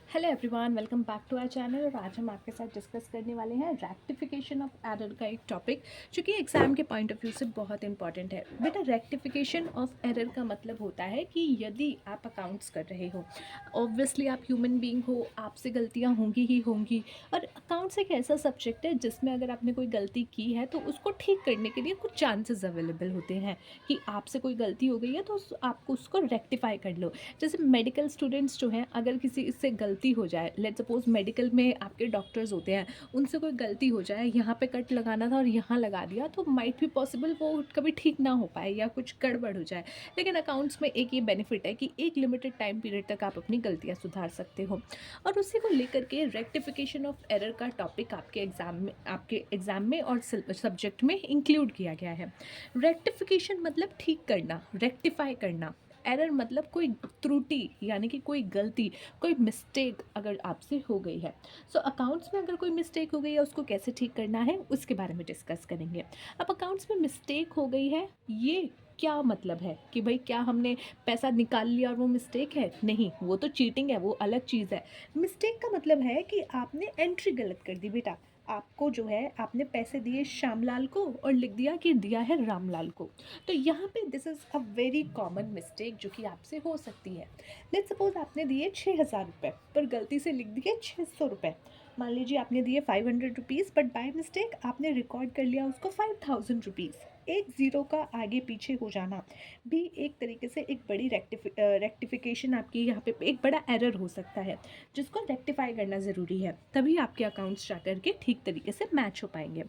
Hello everyone, welcome back to our channel. और आज हम आपके साथ डिस्कस करने वाले हैं रेक्टिफिकेशन ऑफ एरर का एक टॉपिक जो कि एग्जाम के पॉइंट ऑफ व्यू से बहुत इंपॉर्टेंट है। बेटा, रेक्टिफिकेशन ऑफ एरर का मतलब होता है कि यदि आप अकाउंट्स कर रहे हो, ऑब्वियसली आप ह्यूमन बीइंग हो, आपसे गलतियां होंगी ही होंगी। और अकाउंट्स एक ऐसा सब्जेक्ट है जिसमें अगर आपने कोई गलती की है तो उसको ठीक करने के लिए कुछ चांसेस अवेलेबल होते हैं कि आपसे कोई गलती हो गई है तो आपको उसको रेक्टिफाई कर लो। जैसे मेडिकल स्टूडेंट्स जो हैं, अगर किसी इससे गलती हो जाए, लेट सपोज मेडिकल में आपके डॉक्टर्स होते हैं, उनसे कोई गलती हो जाए, यहाँ पे कट लगाना था और यहाँ लगा दिया, तो माइट भी पॉसिबल वो कभी ठीक ना हो पाए या कुछ गड़बड़ हो जाए। लेकिन अकाउंट्स में एक ये बेनिफिट है कि एक लिमिटेड टाइम पीरियड तक आप अपनी गलतियाँ सुधार सकते हो। और उसी को लेकर के रेक्टिफिकेशन ऑफ एरर का टॉपिक आपके एग्जाम में और सब्जेक्ट में इंक्लूड किया गया है। रेक्टिफिकेशन मतलब ठीक करना, रेक्टिफाई करना। एरर मतलब कोई त्रुटि, यानी कि कोई गलती, कोई मिस्टेक अगर आपसे हो गई है। सो अकाउंट्स में अगर कोई मिस्टेक हो गई है, उसको कैसे ठीक करना है उसके बारे में डिस्कस करेंगे। अब अकाउंट्स में मिस्टेक हो गई है, ये क्या मतलब है कि भाई क्या हमने पैसा निकाल लिया और वो मिस्टेक है? नहीं, वो तो चीटिंग है, वो अलग चीज़ है। मिस्टेक का मतलब है कि आपने एंट्री गलत कर दी। बेटा, आपको जो है, आपने पैसे दिए श्यामलाल को और लिख दिया कि दिया है रामलाल को। तो यहाँ पे this is a very common mistake जो कि आपसे हो सकती है। लेट्स सपोज आपने दिए 6,000 रुपये पर गलती से लिख दिए 600 रुपये। मान लीजिए आपने दिए 500 रुपीज़, बट बाय मिस्टेक आपने रिकॉर्ड कर लिया उसको 5,000 रुपीज़। एक ज़ीरो का आगे पीछे हो जाना भी एक तरीके से एक बड़ी रेक्टिफिकेशन, आपकी यहाँ पे एक बड़ा एरर हो सकता है जिसको रेक्टिफाई करना ज़रूरी है, तभी आपके अकाउंट्स जा कर के ठीक तरीके से मैच हो पाएंगे।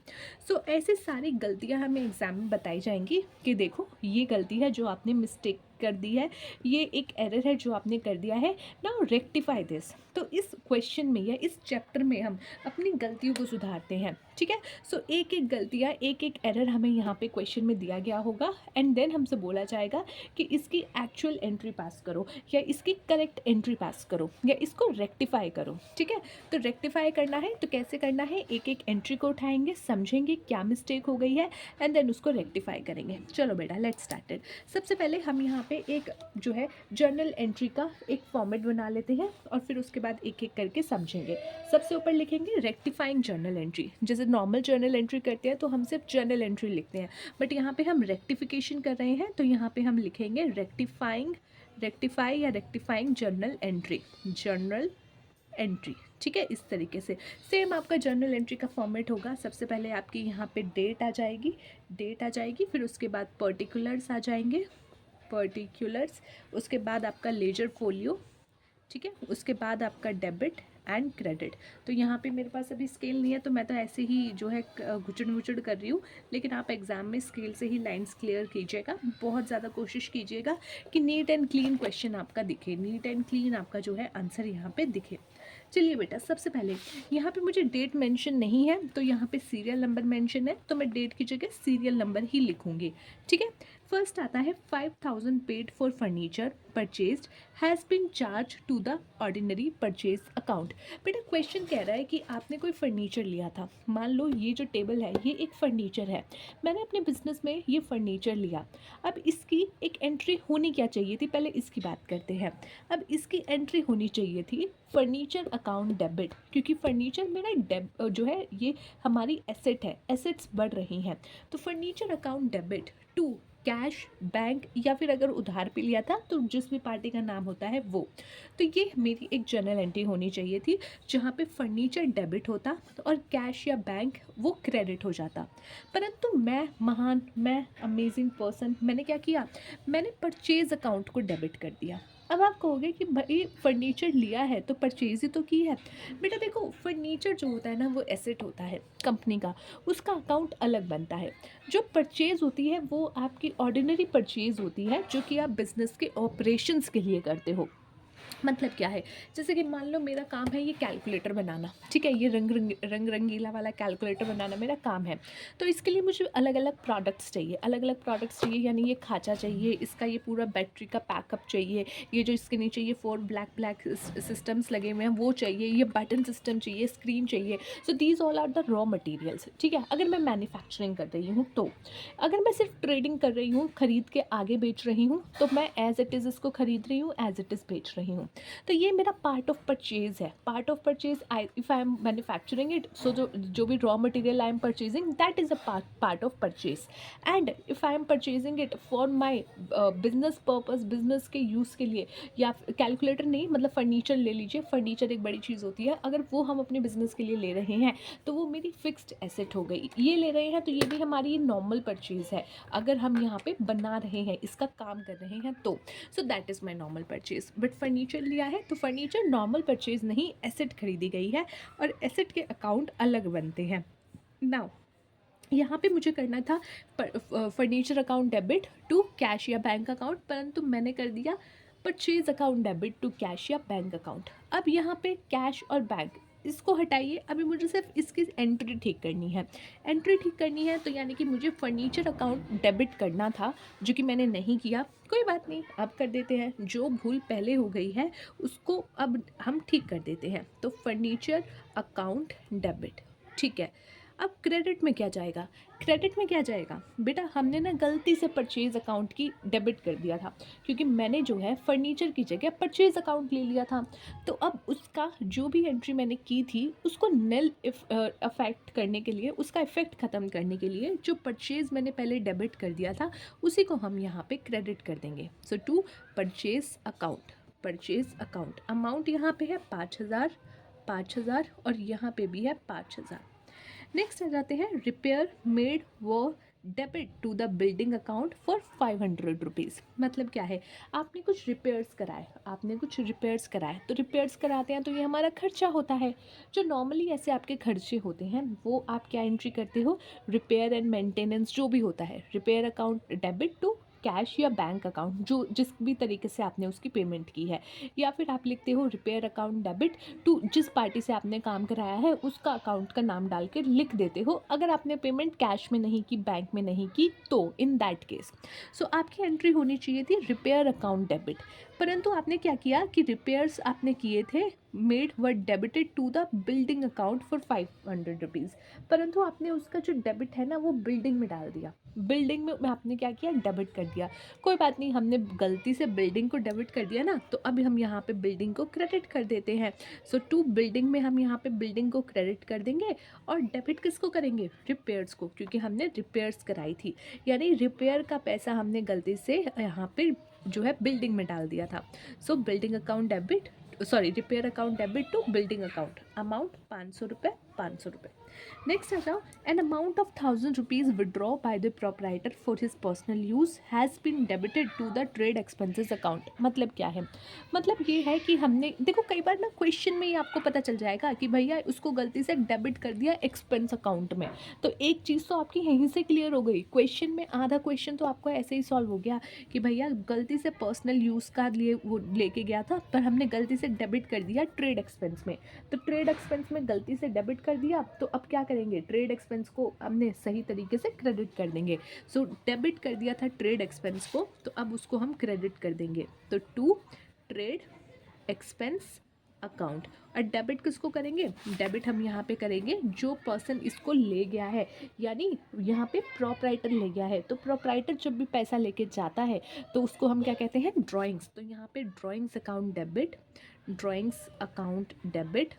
सो ऐसी सारी गलतियाँ हमें एग्जाम में बताई जाएंगी कि देखो ये गलती है जो आपने मिस्टेक कर दी है, ये एक एरर है जो आपने कर दिया है, नाउ रेक्टिफाई दिस। तो इस क्वेश्चन में या इस चैप्टर में हम अपनी गलतियों को सुधारते हैं, ठीक है। सो एक एक गलतियाँ, एक एक एरर हमें यहाँ पे क्वेश्चन में दिया गया होगा एंड देन हमसे बोला जाएगा कि इसकी एक्चुअल एंट्री पास करो या इसकी करेक्ट एंट्री पास करो या इसको रेक्टिफाई करो, ठीक है। तो रेक्टिफाई करना है तो कैसे करना है, एक एक एंट्री को उठाएंगे, समझेंगे क्या मिस्टेक हो गई है एंड देन उसको रेक्टिफाई करेंगे। चलो बेटा, लेट्स स्टार्टेड। सबसे पहले हम यहाँ पे एक जो है जर्नल एंट्री का एक फॉर्मेट बना लेते हैं और फिर उसके बाद एक एक करके समझेंगे। सबसे ऊपर लिखेंगे रेक्टिफाइंग जर्नल एंट्री। जैसे नॉर्मल जर्नल एंट्री करते हैं तो हम सिर्फ जर्नल एंट्री लिखते हैं, बट यहाँ पे हम रेक्टिफिकेशन कर रहे हैं तो यहाँ पे हम लिखेंगे रेक्टिफाई या rectifying journal entry, journal entry, ठीक है। इस तरीके से सेम आपका जर्नल एंट्री का फॉर्मेट होगा। सबसे पहले आपकी यहाँ पे डेट आ जाएगी, फिर उसके बाद पर्टिकुलर्स आ जाएंगे, पर्टिकुलर्स, उसके बाद आपका लेजर फोलियो, ठीक है, उसके बाद आपका डेबिट एंड क्रेडिट। तो यहाँ पे मेरे पास अभी स्केल नहीं है तो मैं तो ऐसे ही जो है घुचड़ मुचड़ कर रही हूँ, लेकिन आप एग्जाम में स्केल से ही लाइंस क्लियर कीजिएगा। बहुत ज़्यादा कोशिश कीजिएगा कि नीट एंड क्लीन क्वेश्चन आपका दिखे, नीट एंड क्लीन आपका जो है आंसर यहाँ पे दिखे। चलिए बेटा, सबसे पहले यहाँ पे मुझे डेट मेंशन नहीं है तो यहाँ पे सीरियल नंबर मेंशन है, तो मैं डेट की जगह सीरियल नंबर ही लिखूंगी, ठीक है। फर्स्ट आता है 5,000 paid for furniture purchased has been charged to the ordinary purchase account. बेटा, क्वेश्चन कह रहा है कि आपने कोई फर्नीचर लिया था। मान लो ये जो टेबल है ये एक फर्नीचर है, मैंने अपने बिजनेस में ये फर्नीचर लिया। अब इसकी एक एंट्री होनी क्या चाहिए थी, पहले इसकी बात करते हैं। अब इसकी एंट्री होनी चाहिए थी फर्नीचर अकाउंट डेबिट, क्योंकि फर्नीचर मेरा जो है ये हमारी एसेट है, एसेट्स बढ़ रही हैं। तो furniture account debit to cash, bank, या फिर अगर उधार पे लिया था तो जिस भी पार्टी का नाम होता है वो। तो ये मेरी एक जर्नल एंट्री होनी चाहिए थी जहाँ पे फर्नीचर डेबिट होता और कैश या बैंक वो क्रेडिट हो जाता। परंतु मैं अमेजिंग पर्सन, मैंने क्या किया, मैंने परचेज अकाउंट को डेबिट कर दिया। अब आप कहोगे कि भाई फर्नीचर लिया है तो परचेज ही तो की है। बेटा देखो, फर्नीचर जो होता है ना वो एसेट होता है कंपनी का, उसका अकाउंट अलग बनता है। जो परचेज़ होती है वो आपकी ऑर्डिनरी परचेज़ होती है जो कि आप बिज़नेस के ऑपरेशंस के लिए करते हो। मतलब क्या है, जैसे कि मान लो मेरा काम है ये कैलकुलेटर बनाना, ठीक है, ये रंग रंगीला वाला कैलकुलेटर बनाना मेरा काम है। तो इसके लिए मुझे अलग अलग प्रोडक्ट्स चाहिए, अलग अलग प्रोडक्ट्स चाहिए, यानी ये खाँचा चाहिए, इसका ये पूरा बैटरी का पैकअप चाहिए, ये जो इसके नीचे ये 4 ब्लैक ब्लैक सिस्टम्स लगे हुए हैं वो चाहिए, ये बटन सिस्टम चाहिए, स्क्रीन चाहिए। So these all are the raw materials, ठीक है। अगर मैं मैन्युफैक्चरिंग कर रही हूँ तो, अगर मैं सिर्फ ट्रेडिंग कर रही हूँ, खरीद के आगे बेच रही हूँ, तो मैं एज इट इज़ इसको खरीद रही हूँ, एज इट इज़ बेच रही हूँ। हूँ। तो ये मेरा पार्ट ऑफ परचेज़ है। Part of purchase, I if I am manufacturing it, so जो भी raw material I am purchasing, that is a part of purchase. And if I am purchasing it for my business purpose, business के use के लिए, या calculator नहीं, मतलब furniture ले लीजिए, फर्नीचर एक बड़ी चीज़ होती है, अगर वो हम अपने बिजनेस के लिए ले रहे हैं तो वो मेरी फिक्स्ड एसेट हो गई। ये ले रहे हैं तो ये भी हमारी नॉर्मल परचेज़ है, अगर हम यहाँ पे बना रहे हैं, इसका काम कर रहे हैं तो। So that is my normal purchase. But furniture लिया है तो फर्नीचर नॉर्मल परचेज़ नहीं, एसेट खरीदी गई है, और एसेट के अकाउंट अलग बनते हैं। नाउ यहाँ पे मुझे करना था furniture account debit to cash या बैंक अकाउंट, परंतु मैंने कर दिया purchase account debit to cash या बैंक अकाउंट। अब यहाँ पे कैश और बैंक, इसको हटाइए, अभी मुझे सिर्फ इसकी एंट्री ठीक करनी है। एंट्री ठीक करनी है तो यानी कि मुझे फर्नीचर अकाउंट डेबिट करना था, जो कि मैंने नहीं किया। कोई बात नहीं, अब कर देते हैं, जो भूल पहले हो गई है उसको अब हम ठीक कर देते हैं। तो फर्नीचर अकाउंट डेबिट, ठीक है। अब क्रेडिट में क्या जाएगा? क्रेडिट में क्या जाएगा बेटा, हमने ना गलती से परचेज अकाउंट की डेबिट कर दिया था, क्योंकि मैंने जो है फर्नीचर की जगह परचेज अकाउंट ले लिया था। तो अब उसका जो भी एंट्री मैंने की थी उसको निल अफेक्ट करने के लिए, उसका इफेक्ट ख़त्म करने के लिए, जो परचेज मैंने पहले डेबिट कर दिया था उसी को हम यहाँ पे क्रेडिट कर देंगे। So to purchase account, purchase account amount यहाँ पे है 5,000, 5,000, और यहाँ पे भी है 5,000। नेक्स्ट आ जाते हैं, रिपेयर मेड वो debit to the building account for 500 rupees. मतलब क्या है, आपने कुछ रिपेयर्स कराए, तो रिपेयर्स कराते हैं तो ये हमारा खर्चा होता है। जो नॉर्मली ऐसे आपके खर्चे होते हैं वो आप क्या एंट्री करते हो, रिपेयर एंड मेंटेनेंस जो भी होता है, repair account debit to cash या बैंक अकाउंट, जो जिस भी तरीके से आपने उसकी पेमेंट की है। या फिर आप लिखते हो रिपेयर अकाउंट डेबिट टू जिस पार्टी से आपने काम कराया है उसका अकाउंट का नाम डाल के लिख देते हो, अगर आपने पेमेंट कैश में नहीं की, बैंक में नहीं की, तो इन दैट केस सो आपकी एंट्री होनी चाहिए थी रिपेयर अकाउंट डेबिट। परंतु आपने क्या किया कि रिपेयर्स आपने किए थे, made were debited to the building account for 500 rupees, परंतु आपने उसका जो डेबिट है ना वो बिल्डिंग में डाल दिया। बिल्डिंग में आपने क्या किया, डेबिट कर दिया। कोई बात नहीं, हमने गलती से बिल्डिंग को डेबिट कर दिया ना, तो अभी हम यहाँ पे बिल्डिंग को क्रेडिट कर देते हैं। सो टू बिल्डिंग में हम यहाँ पे बिल्डिंग को क्रेडिट कर देंगे, और डेबिट किसको करेंगे, रिपेयर्स को, क्योंकि हमने रिपेयर्स कराई थी। यानी रिपेयर का पैसा हमने गलती से यहाँ पे जो है बिल्डिंग में डाल दिया था। So building account debit, sorry repair account debit to building account, amount 500 रुपये, 500 रुपये। नेक्स्ट आ जाओ, an amount of 1,000 rupees withdraw by the proprietor for his personal use has been debited to the trade expenses account. मतलब क्या है, मतलब ये है कि हमने, देखो कई बार ना क्वेश्चन में ही आपको पता चल जाएगा कि भैया उसको गलती से डेबिट कर दिया एक्सपेंस अकाउंट में, तो एक चीज़ तो आपकी यहीं से क्लियर हो गई। क्वेश्चन में आधा क्वेश्चन तो आपको ऐसे ही सॉल्व हो गया कि भैया गलती से पर्सनल यूज़ का लिए वो लेके गया था, पर हमने गलती से डेबिट कर दिया ट्रेड एक्सपेंस में। तो ट्रेड एक्सपेंस में गलती से डेबिट कर दिया, तो अब क्या करेंगे, ट्रेड एक्सपेंस को हमने सही तरीके से क्रेडिट कर देंगे। सो डेबिट कर दिया था ट्रेड एक्सपेंस को, तो अब उसको हम क्रेडिट कर देंगे। तो टू ट्रेड एक्सपेंस अकाउंट, और डेबिट किसको करेंगे, डेबिट हम यहाँ पे करेंगे जो पर्सन इसको ले गया है, यानी यहाँ पे प्रोपराइटर ले गया है। तो प्रोपराइटर जब भी पैसा लेके जाता है तो उसको हम क्या कहते हैं, ड्राइंग्स। तो यहाँ पे drawings account debit, drawings account debit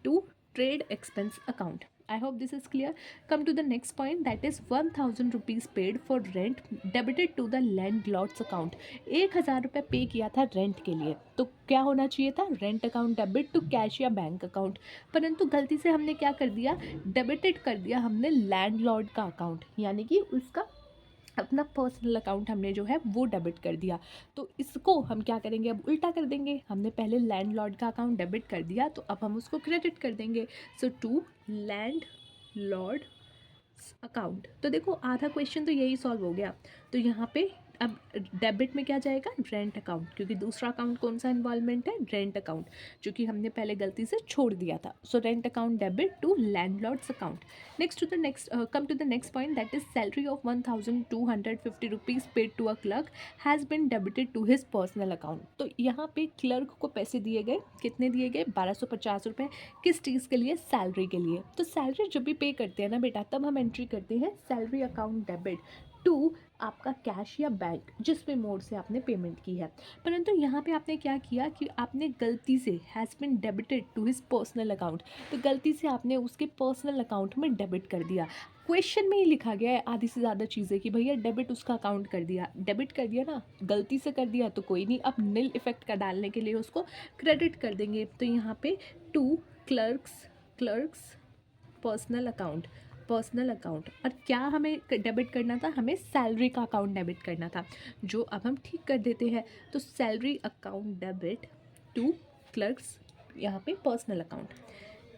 to trade expense account. I hope this is clear. Come to the next point, that is 1,000 rupees paid for rent debited to the landlord's account. 1,000 रुपये पे किया था rent के लिए, तो क्या होना चाहिए था, rent account debit to cash या बैंक अकाउंट। परंतु गलती से हमने क्या कर दिया, डेबिटेड कर दिया हमने लैंडलॉर्ड का अकाउंट, यानी कि उसका अपना पर्सनल अकाउंट हमने जो है वो डेबिट कर दिया। तो इसको हम क्या करेंगे, अब उल्टा कर देंगे। हमने पहले लैंडलॉर्ड का अकाउंट डेबिट कर दिया, तो अब हम उसको क्रेडिट कर देंगे। So to landlord account. तो देखो आधा क्वेश्चन तो यही सॉल्व हो गया। तो यहाँ पे अब डेबिट में क्या जाएगा, रेंट अकाउंट, क्योंकि दूसरा अकाउंट कौन सा इन्वॉल्वमेंट है, रेंट अकाउंट, जो कि हमने पहले गलती से छोड़ दिया था। So rent account debit to landlord's account. Next to the next, come to the next point, that is salary of 1,250 rupees paid to a clerk has been debited to his personal account. तो यहाँ पे clerk को पैसे दिए गए, कितने दिए गए, 1,250 रुपये। किस चीज़ के लिए, सैलरी के लिए। तो सैलरी जब भी पे करते हैं ना बेटा, तब हम एंट्री करते हैं सैलरी अकाउंट डेबिट टू आपका कैश या बैंक जिस भी मोड से आपने पेमेंट की है। परंतु यहाँ पे आपने क्या किया कि आपने गलती से has been debited to his personal account, तो गलती से आपने उसके पर्सनल अकाउंट में डेबिट कर दिया। क्वेश्चन में ही लिखा गया है आधी से ज़्यादा चीज़ें कि भैया डेबिट उसका अकाउंट कर दिया, डेबिट कर दिया ना, गलती से कर दिया तो कोई नहीं, अब नील इफेक्ट का डालने के लिए उसको क्रेडिट कर देंगे। तो यहाँ पे to clerk's personal account, personal account, और क्या हमें डेबिट करना था, हमें सैलरी का अकाउंट डेबिट करना था, जो अब हम ठीक कर देते हैं। तो salary account debit to clerk's, यहाँ पे personal account.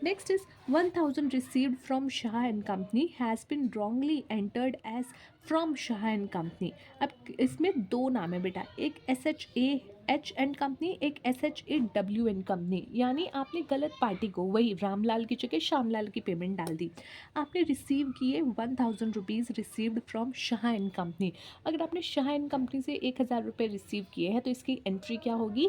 Next is 1000 received from Shah and company has been wrongly entered as from Shah and company. अब इसमें दो नाम है बेटा, एक SHAH एंड कंपनी, एक SHAW एंड कंपनी, यानी आपने गलत पार्टी को, वही रामलाल की जगह श्यामलाल की पेमेंट डाल दी। आपने रिसीव किए 1000 rupees received from Shah and company. अगर आपने शाह एंड कंपनी से 1000 रुपये रिसीव किए हैं तो इसकी एंट्री क्या होगी,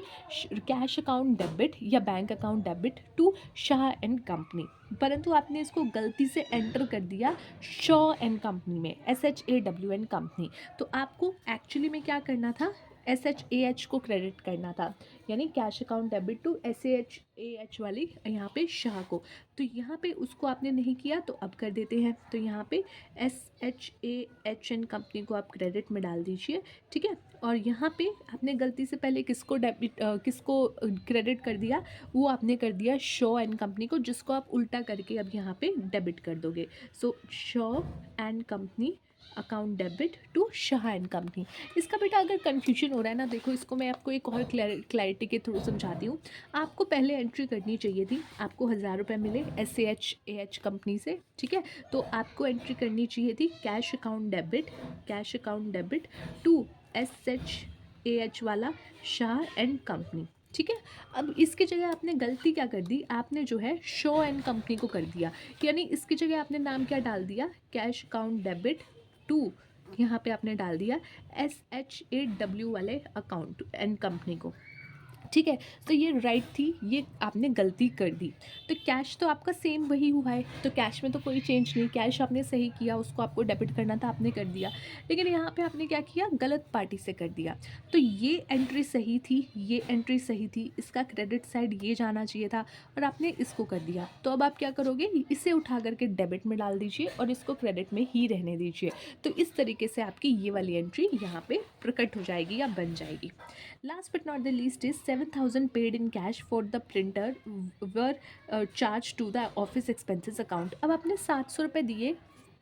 कैश अकाउंट डेबिट या bank account debit to Shah and company. परंतु आपने इसको गलती से एंटर कर दिया शॉ एंड कंपनी में, SHAW एंड कंपनी। तो आपको एक्चुअली में क्या करना था, SHAH को क्रेडिट करना था, यानी cash account debit to SHAH वाली यहाँ पे शाह को। तो यहाँ पे उसको आपने नहीं किया तो अब कर देते हैं। तो यहाँ पे SHAH एंड कंपनी को आप क्रेडिट में डाल दीजिए, ठीक है। और यहाँ पे आपने गलती से पहले किसको डेबिट किसको क्रेडिट कर दिया, वो आपने कर दिया शॉ एंड कंपनी को, जिसको आप उल्टा करके अब यहाँ पे डेबिट कर दोगे। So Shah and company account debit to Shah and company. इसका बेटा अगर कन्फ्यूजन हो रहा है ना, देखो इसको मैं आपको एक और क्लैरिटी के थ्रू समझाती हूँ। आपको पहले एंट्री करनी चाहिए थी, आपको 1000 रुपये मिले SHAH कंपनी से, ठीक है। तो आपको एंट्री करनी चाहिए थी cash account debit to SHAH वाला शाह एंड कंपनी, ठीक है। अब इसकी जगह आपने गलती क्या कर दी, आपने जो है शो एंड कंपनी को कर दिया, यानी इसकी जगह आपने नाम क्या डाल दिया, कैश अकाउंट डेबिट टू, यहाँ पे आपने डाल दिया SHAW वाले अकाउंट एंड कंपनी को, ठीक है। तो ये राइट थी, ये आपने गलती कर दी। तो कैश तो आपका सेम वही हुआ है, तो कैश में तो कोई चेंज नहीं, कैश आपने सही किया, उसको आपको डेबिट करना था, आपने कर दिया। लेकिन यहाँ पे आपने क्या किया, गलत पार्टी से कर दिया। तो ये एंट्री सही थी, ये एंट्री सही थी, इसका क्रेडिट साइड ये जाना चाहिए था, और आपने इसको कर दिया। तो अब आप क्या करोगे, इसे उठा करके डेबिट में डाल दीजिए और इसको क्रेडिट में ही रहने दीजिए। तो इस तरीके से आपकी ये वाली एंट्री यहाँ पे प्रकट हो जाएगी या बन जाएगी। Last but not the least is 7000 paid in cash for the printer were charged to the office expenses account. अब आपने 700 रुपये दिए,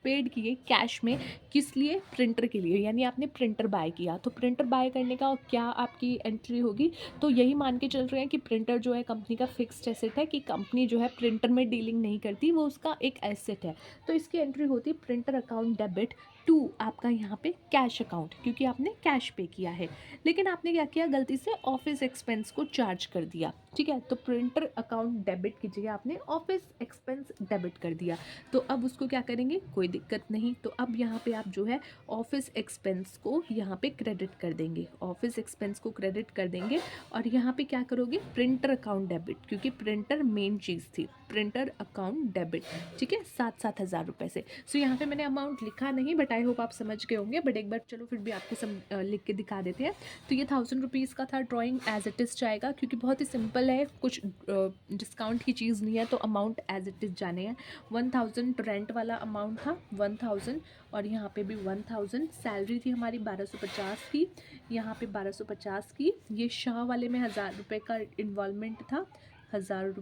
पेड किए कैश में, किस लिए, प्रिंटर के लिए, यानी आपने प्रिंटर बाय किया। तो प्रिंटर बाय करने का क्या आपकी एंट्री होगी, तो यही मान के चल रहे हैं कि प्रिंटर जो है कंपनी का फिक्स्ड एसेट है, कि कंपनी जो है प्रिंटर में डीलिंग नहीं करती, वो उसका एक एसेट है। तो इसकी एंट्री होती प्रिंटर अकाउंट डेबिट टू आपका यहाँ पे कैश अकाउंट, क्योंकि आपने कैश पे किया है। लेकिन आपने क्या किया, गलती से ऑफिस एक्सपेंस को चार्ज कर दिया, ठीक है। तो प्रिंटर अकाउंट डेबिट की जगह आपने ऑफिस एक्सपेंस डेबिट कर दिया। तो अब उसको क्या करेंगे, कोई दिक्कत नहीं। तो अब यहाँ पे आप जो है ऑफिस एक्सपेंस को यहाँ पे क्रेडिट कर देंगे, ऑफिस एक्सपेंस को क्रेडिट कर देंगे। और यहाँ पे क्या करोगे, प्रिंटर अकाउंट डेबिट, क्योंकि प्रिंटर मेन चीज़ थी, प्रिंटर अकाउंट डेबिट, ठीक है, 7,000 रुपये से। सो यहाँ पे मैंने अमाउंट लिखा नहीं, बट आई होप आप समझ गए होंगे, बट एक बार चलो फिर भी आपको लिख के दिखा देते हैं। तो ये 1000 रुपीज़ का था, ड्राइंग एज इट इज़ जाएगा, क्योंकि बहुत ही सिंपल है, कुछ डिस्काउंट की चीज़ नहीं है, तो अमाउंट एज इट इज़ जाने हैं। 1000 रेंट वाला अमाउंट था 1000, और यहाँ पे भी 1000, सैलरी थी हमारी 1250 की, यहाँ पे 1250 की, ये शाह वाले में 1000 रुपये का इन्वॉल्वमेंट था, 1000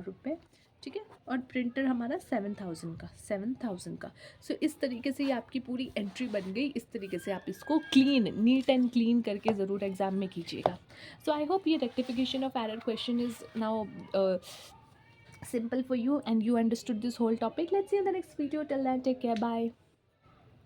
रुपये, ठीक है। और प्रिंटर हमारा 7000 का। सो इस तरीके से ये आपकी पूरी एंट्री बन गई। इस तरीके से आप इसको क्लीन, नीट एंड क्लीन करके ज़रूर एग्ज़ाम में कीजिएगा। सो आई होप ये rectification of error question is now simple for you and you understood this whole topic. Let's see in the next video. Till then, take care. Bye.